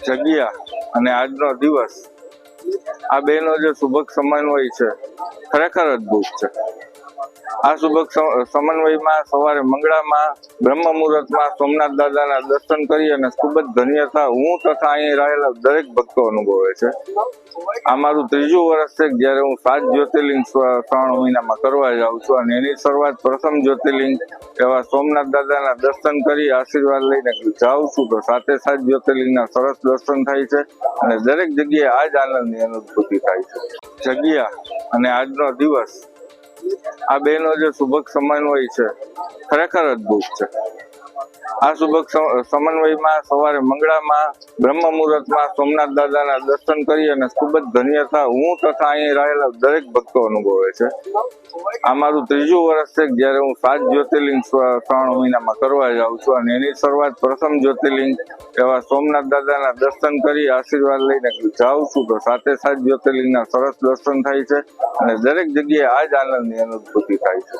જગ્યા અને આજનો દિવસ આ બેનો જે સુભગ સમન્વય છે ખરેખર અદભુત છે. આ સુભગ સમન્વયમાં સવારે મંગળામાં બ્રહ્મ મુહૂર્તમાં સોમનાથ દાદાના દર્શન કરી અને ખૂબ જ ધન્યતા હું તથા અહીં રહેલા દરેક ભક્તો અનુભવે છે. આ મારું ત્રીજું વર્ષ છે જ્યારે હું 7 જ્યોતિર્લિંગ શ્રાવણ મહિનામાં કરવા જાઉં છું અને એની શરૂઆત પ્રથમ જ્યોતિર્લિંગ એવા સોમનાથ દાદાના દર્શન કરી આશીર્વાદ લઈને જાઉં છું તો 7 જ્યોતિર્લિંગના સરસ દર્શન થાય છે અને દરેક જગ્યાએ આ જ આનંદની અનુભૂતિ થાય છે. જગ્યા અને આજનો દિવસ આ બેનો જે સુભગ સમન્વય છે ખરેખર અદભુત છે. આ સુભગ સમન્વયમાં સવારે મંગળામાં બ્રહ્મ મુહૂર્તમાં સોમનાથ દાદાના દર્શન કરી અને ખૂબ જ ધન્યતા હું તથા અહીં રહેલા દરેક ભક્તો અનુભવે છે. આ મારું ત્રીજું વર્ષ છે જ્યારે હું 7 જ્યોતિર્લિંગ શ્રાવણ મહિનામાં કરવા જાઉં છું અને એની શરૂઆત પ્રથમ જ્યોતિર્લિંગ એવા સોમનાથ દાદાના દર્શન કરી આશીર્વાદ લઈને જાઉં છું તો 7 જ્યોતિર્લિંગના સરસ દર્શન થાય છે અને દરેક જગ્યાએ આ જ આનંદની અનુભૂતિ થાય છે.